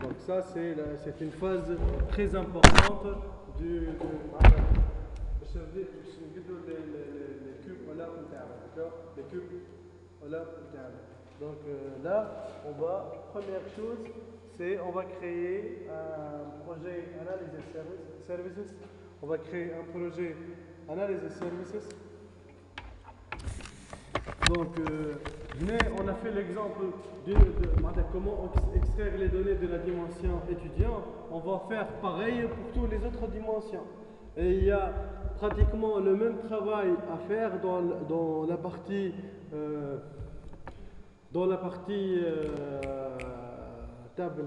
Donc ça, c'est une phase très importante du les cubes voilà d'accord, les cubes voilà. Donc là, première chose, c'est on va créer un projet analysis services. On va créer un projet analysis services. Donc, on a fait l'exemple de comment extraire les données de la dimension étudiant. On va faire pareil pour toutes les autres dimensions. Et il y a pratiquement le même travail à faire dans la partie, table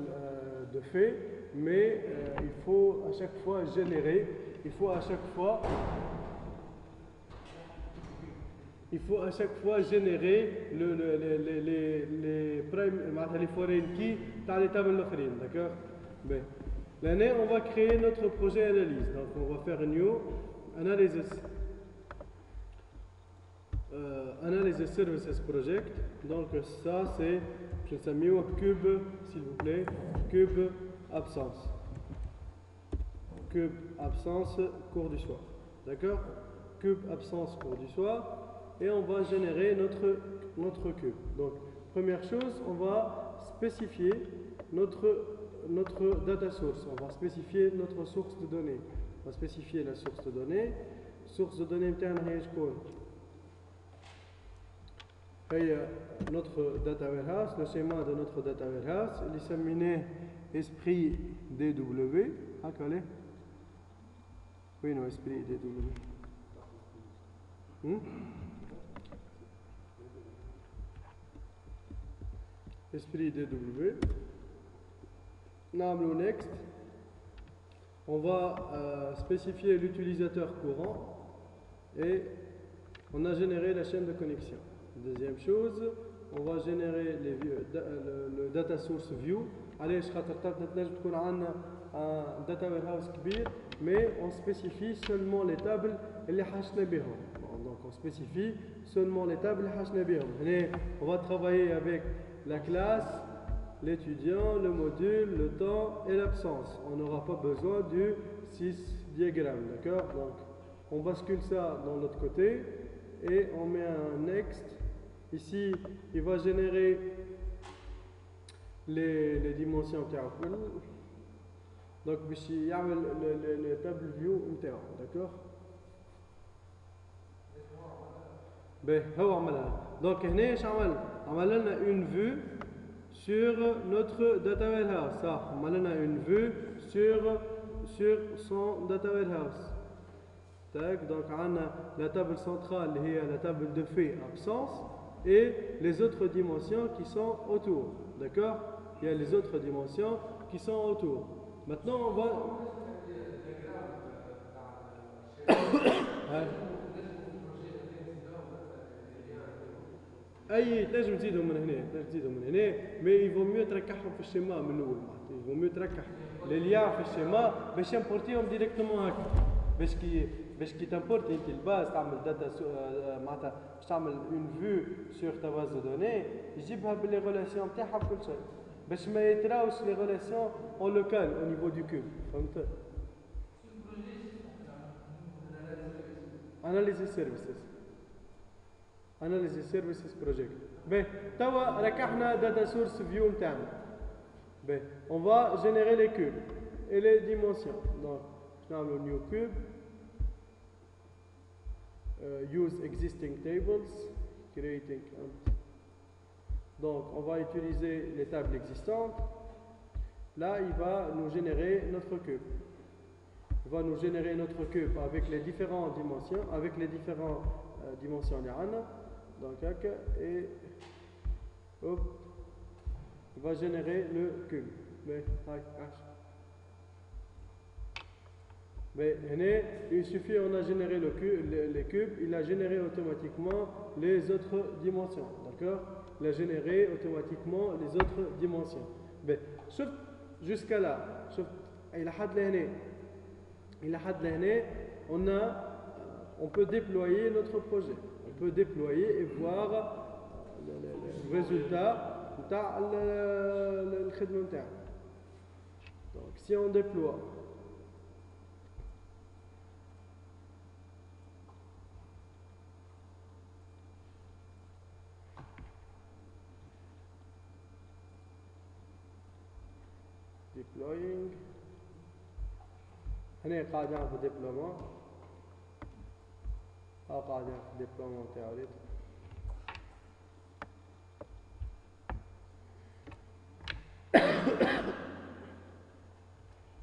de faits, mais il faut à chaque fois générer, il faut à chaque fois générer les foreign keys dans les tables الاخرين, d'accord. Ben, l'année on va créer notre projet analyse, donc on va faire new analysis services project. Donc ça c'est, je sais mieux, cube, s'il vous plaît, cube absence cours du soir, d'accord. Cube absence cours du soir. Et on va générer notre cube. Donc, première chose, on va spécifier notre data source. On va spécifier notre source de données. On va spécifier la source de données. Source de données interne, notre data warehouse, le schéma de notre data warehouse, il s'appelle esprit DW. Ah, quel est? Oui, non, esprit DW. Esprit DW. Next. On va spécifier l'utilisateur courant et on a généré la chaîne de connexion. Deuxième chose, on va générer le data source view. Allez, je vais un data warehouse كبير, mais on spécifie seulement les tables اللي حاشنا بهم. Donc on spécifie seulement les tables اللي حاشنا بهم. On va travailler avec la classe, l'étudiant, le module, le temps et l'absence. On n'aura pas besoin du 6 diagramme, d'accord. Donc on bascule ça dans l'autre côté et on met un next. Ici, il va générer les dimensions caractères. Donc, il y a le table view interne, d'accord. Donc, on a une vue sur notre data warehouse. Ça, on a une vue sur son data warehouse. Donc, on a la table centrale, la table de fait absence, et les autres dimensions qui sont autour. D'accord. Il y a les autres dimensions qui sont autour. Maintenant, on va. اي تنجم تزيدهم من هنا, mais il vaut mieux تركحهم في الشيما من الاول. il vaut mieux تركح les liens في الشيما باش يمبورتيهم ديريكتومون هكا, باش كي تمبورتي انت الباز تعمل داتا معناتها باش تعمل اون فيو سور تا باز دو دوني, يجيبها باللي ريلاسيون نتاعها بكل شيء, باش ما يتراوش لي ريلاسيون اون لوكال او نيفو دو كوب. فهمت؟ Analysis services. Analysis services project. Ben, توا ركحنا data source view نتاعنا. Ben, on va générer les cubes et les dimensions. Donc, نعمل new cube. Use existing tables. Creating. Donc, on va utiliser les tables existantes. Là, il va nous générer notre cube. Il va nous générer notre cube avec les différentes dimensions, dimensions donc et hop, il va générer le cube. Mais il suffit, on a généré les cubes, il a généré automatiquement les autres dimensions, d'accord. Il a généré automatiquement les autres dimensions. Mais jusqu'à là, il a on peut déployer notre projet. On peut déployer et voir le résultat de الخدمة نتاعنا. si on déploie deploying هنا قاعدين في déploiement أو قاعدين في déploiement تاعي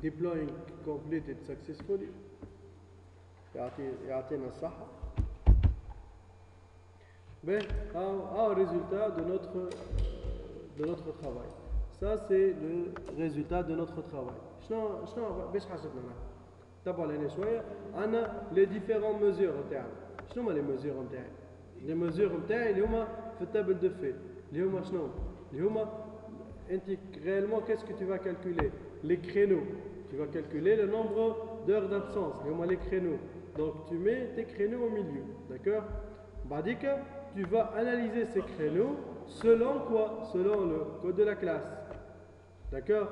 deploying completed successfully يعطينا الصحة. Ben, un résultat de notre travail. Ça c'est le résultat de notre travail. شنو باش حاجتنا نحن؟ تبع لنا شوية عندنا les différentes mesures نتاعنا. شنو هما les mesures نتاعي؟ les mesures نتاعي اللي هما في التابل دو في اللي هما شنو؟ اللي هما انت réellement qu'est-ce que tu vas calculer? Les créneaux. Tu vas calculer le nombre d'heures d'absence, les créneaux. Donc tu mets tes créneaux au milieu, d'accord? Badika, tu vas analyser ces créneaux selon quoi? Selon le code de la classe. D'accord?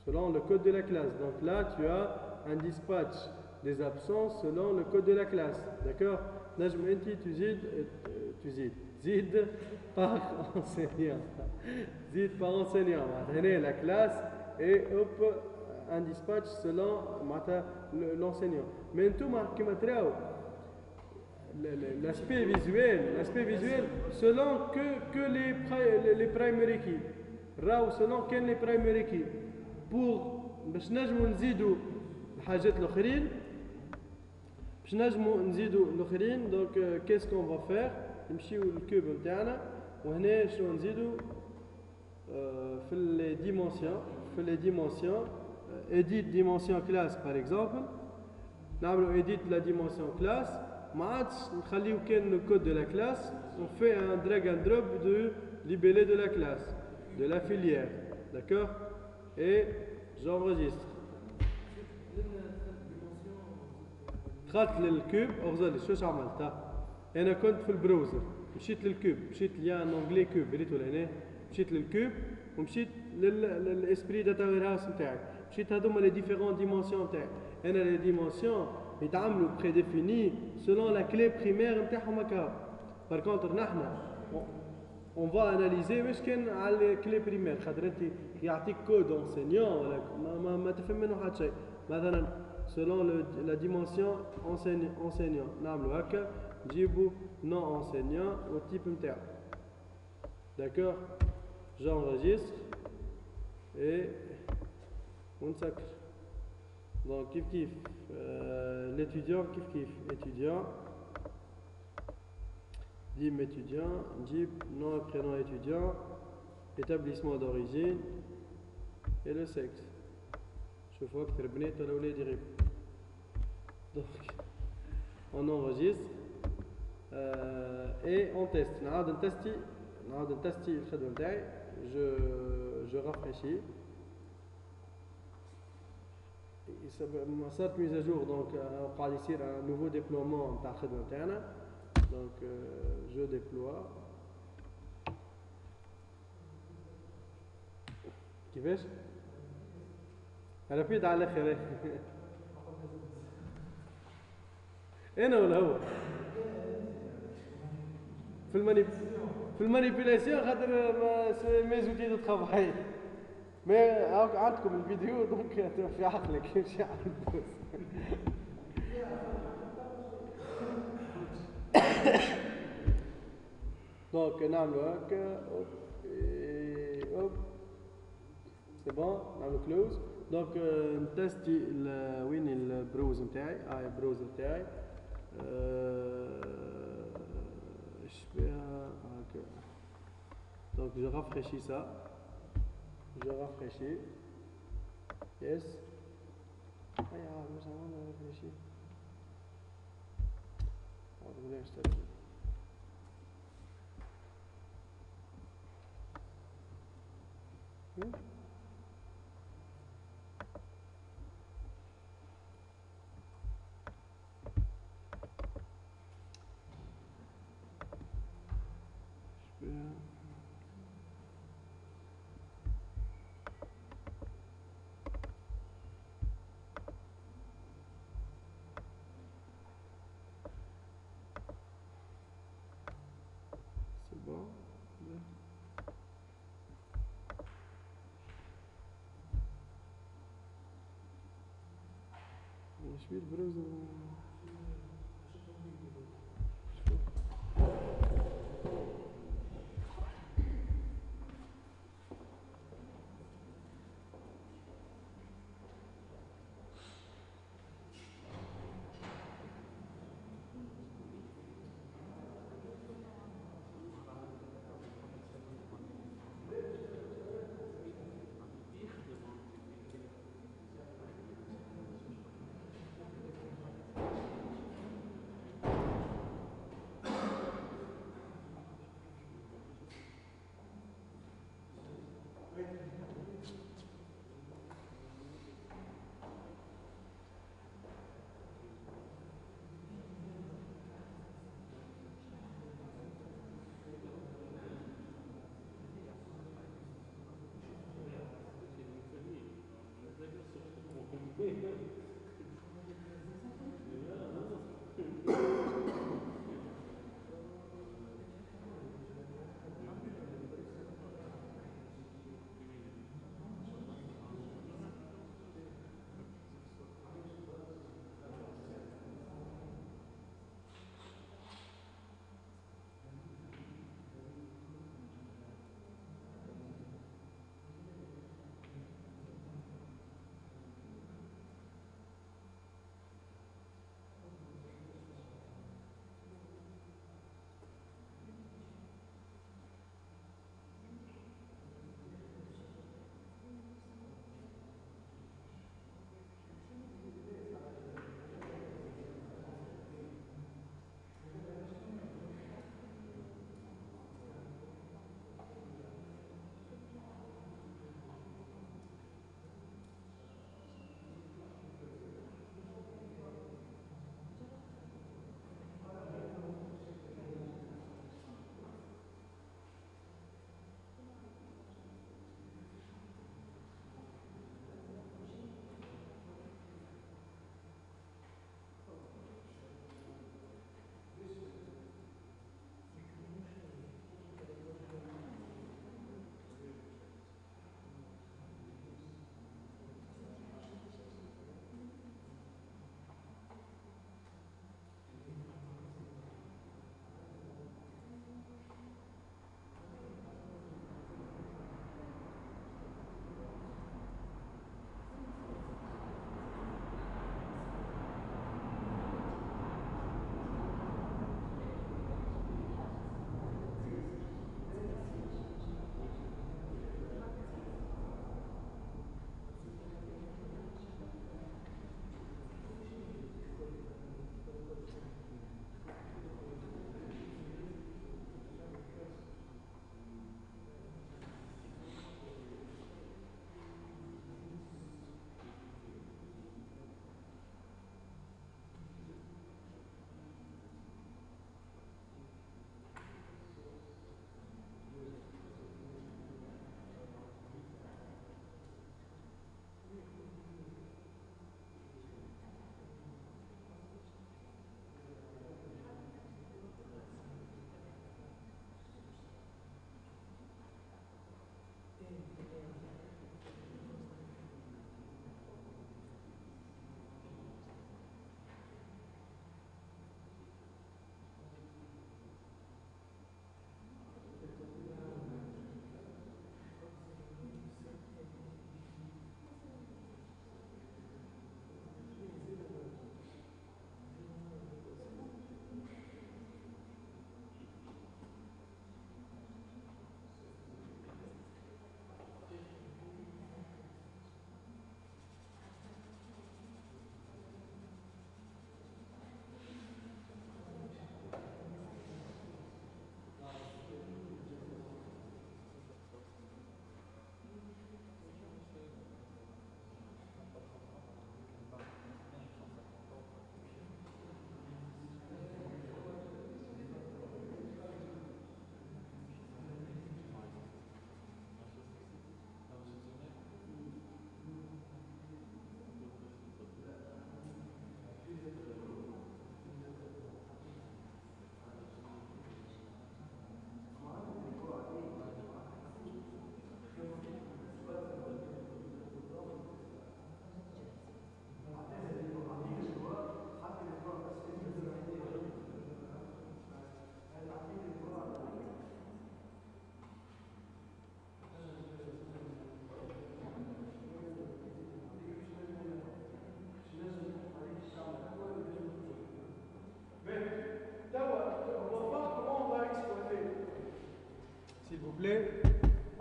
Selon le code de la classe. Donc là, tu as un dispatch des absences selon le code de la classe. D'accord? Zid par enseignant. Zid par enseignant. La classe et hop, un dispatch selon l'enseignant. Mais tout l'aspect visuel selon que les primary keys. Selon quels les primary keys. Pour باش نجمو نزيدو الحاجات الاخرين باش نجمو نزيدو الاخرين دونك كيس كون فا فير نمشيو للكوب نتاعنا وهنا شنو نزيدو في لي ديمونسيون edit dimension classe par exemple نعملو edit la dimension classe ما عادش نخليو كان le code de la classe on fait un drag and drop de libellé de la classe de la filière d'accord et j'enregistre دخلت للكوب اغزر شوش عملت انا كنت في البراوزر مشيت للكوب مشيت ليا ان انجلي كوب ريتو لهنا مشيت للكوب ومشيت للاسبري داتا وير هاوس نتاعي مشيت هذوما لي ديفيرون ديمونسيون نتاعي انا لي ديمونسيون يتعاملوا بريديفيني سولون لا كلي بريمير نتاعهم هكا بار كونتر نحنا on va analyser واش كان على الكلي بريمير خاطر انت يعطيك كود انسينيون ولا ما تفهم منه حتى شيء مثلا selon la dimension enseignant نعملوا هكا نجيبوا non enseignant والتيب نتاعو d'accord j'enregistre et ونسكر donc كيف l'étudiant كيف étudiant dim étudiant نجيب nom et prénom étudiant établissement d'origine et le sexe شوفوا أكثر بنات ولا ولاد يغيبوا donc on enregistre et on teste نعاود نتستي الخدمة نتاعي je rafraîchis صارت mise à jour donc قاعد يصير un nouveau déploiement نتاع الخدمة نتاعنا donc je déploie كيفاش؟ رابيد على الاخر انا ولا هو في المانيبيولاسيون خاطر مي زوتي دو طرافاي مي عندكم الفيديو دونك في عقلك ماشي عندك دونك نعملو هكا اوب سي بون نعملو كلوز دونك نتستي وين البروز نتاعي البروز نتاعي اش بها هكا دونك جو رافريشي سا جو رافريشي يس مش عملنا رافريشي والله اشتغل شويه البراوزر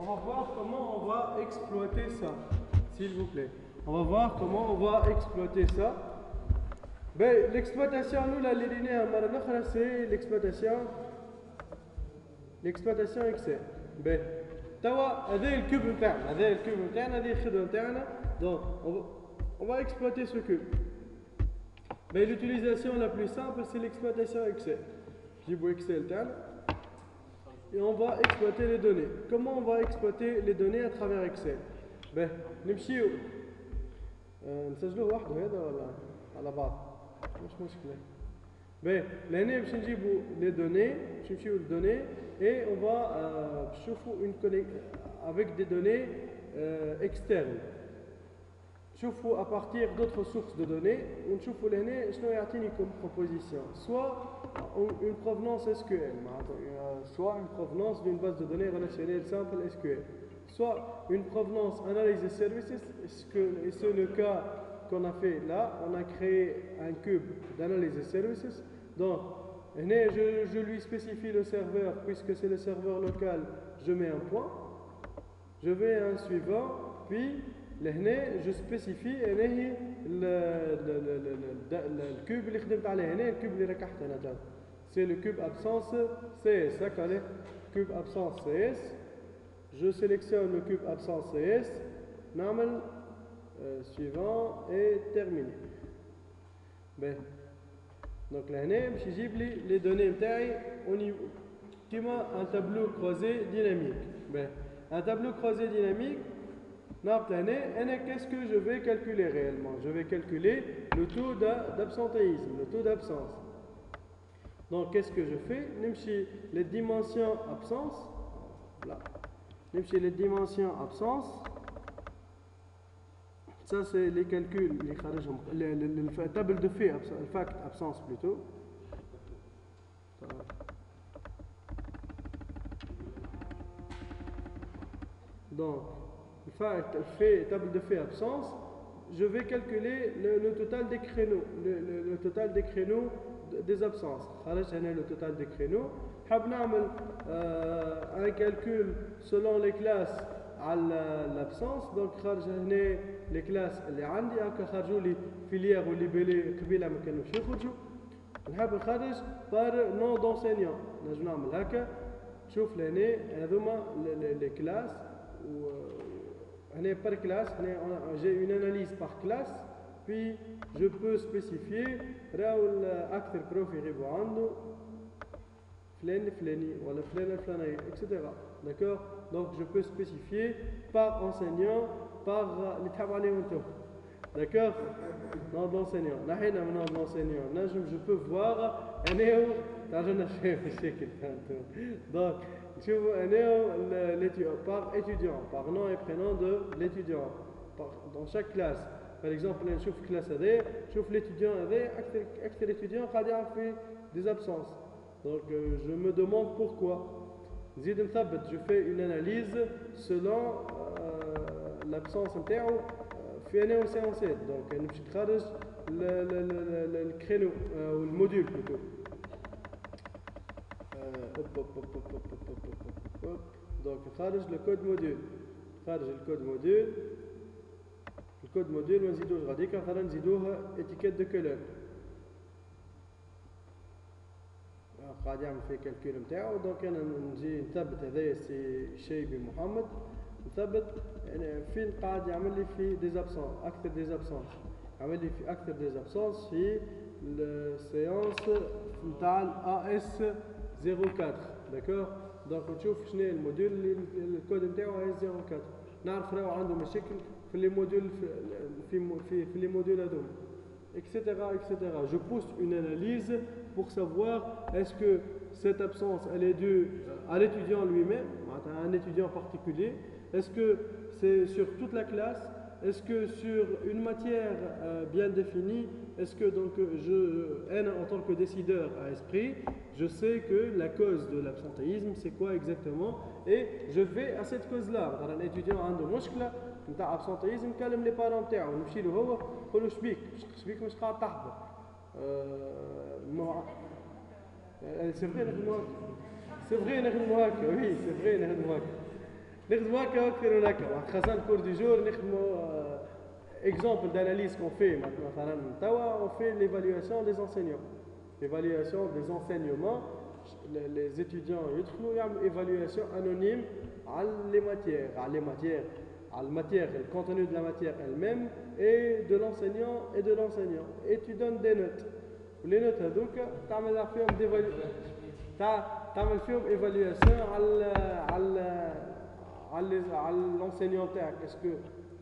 on va voir comment on va exploiter ça, s'il vous plaît. On va voir comment on va exploiter ça. Ben, l'exploitation, nous, la linéaire, c'est l'exploitation Excel. Ben, هذا الكوب نتاعنا هذه الخدمه نتاعنا. Donc on va exploiter ce cube. Ben, l'utilisation la plus simple, c'est l'exploitation Excel. J'ai Excel et on va exploiter les données. Comment on va exploiter les données à travers Excel? Ben, نمشيو نسجلوه وحده هذا ولا على بعض؟ مش مشكلة. Ben, l'année باش نجيبو les données, باش نمشيو للدونnées et on va نشوفوا avec des données externes. نشوفوا à partir d'autres sources de données ونشوفوا لهنا شنو يعطيني comme proposition. Soit une provenance SQL, soit une provenance d'une base de données relationnelle simple SQL, soit une provenance analysis services, et c'est le cas qu'on a fait là. On a créé un cube d'analysis services. Donc je lui spécifie le serveur, puisque c'est le serveur local, je mets un point, je vais à un suivant, puis je spécifie le cube اللي خدمت عليه هنا الكوب اللي ركحت انا. C'est le cube absence CS. D'accord, cube absence CS. Je sélectionne le cube absence CS, normal, suivant et terminé. Ben, donc là, je vais les données au niveau qui m'a un tableau croisé dynamique. Ben, un tableau croisé dynamique. Qu'est-ce que je vais calculer réellement? Je vais calculer le taux d'absentéisme, le taux d'absence. Donc, qu'est-ce que je fais? Les dimensions absence. Là. Les dimensions absence. Ça, c'est les calculs, la table de fait, le fact absence plutôt. Donc, table de fait absence, je vais calculer le total des créneaux, le total des créneaux des absences. Le total des créneaux. Un calcul selon les classes à l'absence. Donc, les classes اللي عندي هكا خرجوا لي filière وليبيلي قبيله ما كانوش يخرجوا. نحب نخرج par nom d'enseignant. نجم نعمل هكا. شوف لهنا هذوما les classes و par classe, j'ai une analyse par classe, puis je peux spécifier l'acteur prof يغيبوا عنده فلان الفلاني ولا فلان الفلانية, etc. D'accord? Donc je peux spécifier par enseignant, par اللي تحب عليهم انتم. D'accord? Nom d'enseignant. نحينا من nom d'enseignant. Je peux voir أنا تعرفنا شيء مشاكل انتم. Donc par étudiant, par nom et prénom de l'étudiant, dans chaque classe. Par exemple, je trouve classe AD, je trouve l'étudiant AD, acteur étudiant a fait des absences. Donc je me demande pourquoi. Je fais une analyse selon l'absence interne fait en séance. Donc le créneau ou le module plutôt. Donc le code module. Le code module ونزيدوه غاديك مثلا نزيدوه étiquette de couleur. قاعد يعمل فيه كالكول نتاعو. دونك انا نجي نثبت هذايا سي شيبي محمد نثبت يعني فين قاعد يعمل لي في ديزابسون اكثر ديزابسونس عمل لي في اكثر ديزابسونس في السيونس نتاع AS 04. داكور دونك نشوف شنو الموديل اللي الكود نتاعو AS 04 نعرف راهو عنده مشاكل في لي موديل في لي موديل هذوما etc. Je pousse une analyse pour savoir est-ce que cette absence elle est due à l'étudiant lui-même, à un étudiant particulier, est-ce que c'est sur toute la classe, est-ce que sur une matière bien définie, est-ce que donc en tant que décideur à esprit, je sais que la cause de l'absentéisme c'est quoi exactement et je vais à cette cause-là. Un étudiant a une مشكلة نتاع ابسنتيزم نكلم لي بارون نتاعو نمشي له هو نقول له شبيك مش قاعد تحضر سي فري نخدموا هكا وي سي فري نخدموا هكا نخدموا هكا اكثر ولا هكا خاصة الكور دي جور نخدموا exemple d'analyse qu'on fait maintenant, on fait l'évaluation des enseignants. L'évaluation des enseignements, les étudiants ont une évaluation anonyme à les matières, à la matière, le contenu de la matière elle-même et de l'enseignant et de l'enseignant. Et tu donnes des notes. Les notes, donc, tu as une évaluation à l'enseignant. Est-ce que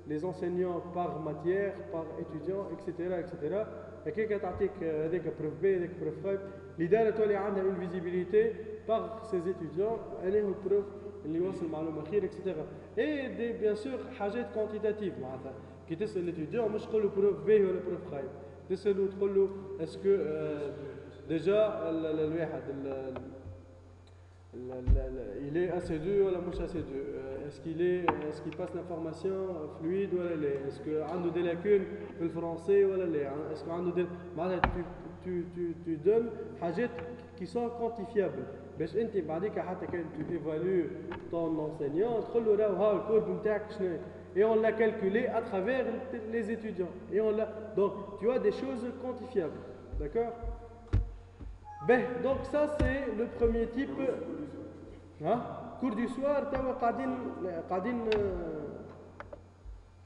les enseignants par matière, par étudiant, etc. etc. Et quelqu'un t'artique avec preuve B, avec preuve F. L'idée est qu'elle a une visibilité par ses étudiants, elle est une preuve, elle est aussi une etc. Et bien sûr, حاجات quantitatives معناتها كي تسأل l'étudiant مش تقول له preuve B ولا preuve خايب تسأله تقول له est-ce que déjà الواحد il est assidu ou مش assidu est-ce qu'il passe l'information fluide ولا لا est-ce que عنده des lacunes في الفرنسي ولا لا est-ce que عنده des معناتها tu donnes حاجات qui sont quantifiables باش انت بعديك حتى كان tu évalues ton enseignant تقول له راهو ها الكورب نتاعك شنو et on l'a calculé à travers les étudiants et on l'a donc tu as des choses quantifiables d'accord. Ben, donc ça c'est le premier type. Hein? Cours du soir,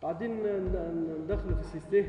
قاعدين ندخلوا في السيستم.